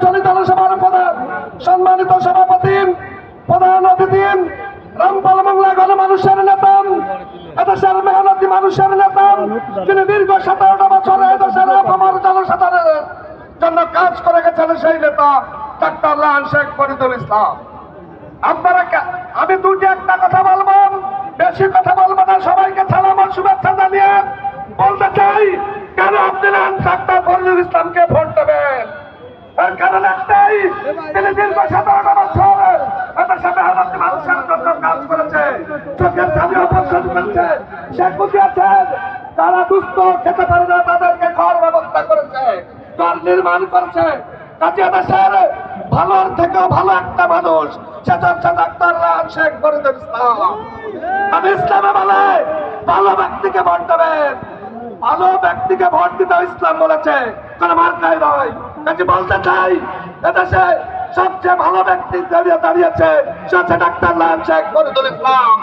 চলিত সভার প্রধান সম্মানিত সভাপতি প্রধান অতিথি রামপাল বাংলা গণমানুষের নেতা, এদেশের মেহনতি মানুষের নেতা, যিনি দীর্ঘ 17টা বছর এদেশের আমার জনসাধারণের জন্য কাজ করে গেছেন, সেই নেতা ডাক্তার লায়ন শেখ ফরিদুল ইসলাম। আপনারা আমি দুটি একটা কথা বলবো, বেশি কথা বলবো না। সবাইকে সালাম ও শুভেচ্ছা জানিয়ে বলতে চাই, কেন আপনি ডাক্তার ফরিদুল ইসলামকে ভোট দেবেন? এর কারণ একটাই, তিনি দীর্ঘ 17টা বছর এদেশে মেহনতি মানুষের জন্য কাজ করেছে, চোখের সামনে অপারেশন করেছে, শেখ বুঝিয়েছেন তারা দুস্থ খেতে পারে না, তাদেরকে ঘর ব্যবস্থা করেছে, ঘর নির্মাণ করেছে। কাজে দেশের ভালোর থেকেও ভালো একটা মানুষ, সেটা হচ্ছে ডাক্তার লায়ন শেখ ফরিদুল ইসলাম। আমি ইসলামে বলে ভালো ব্যক্তিকে ভোট দেবেন, ভালো ব্যক্তিকে ভোট দিতে ইসলাম বলেছে, কোন মার্কায় নয়। কাজে বলতে চাই, এদেশে সবচেয়ে ভালো ব্যক্তি দাঁড়িয়েছে, সে হচ্ছে ডাক্তার লায়ন শেখ ফরিদুল ইসলাম।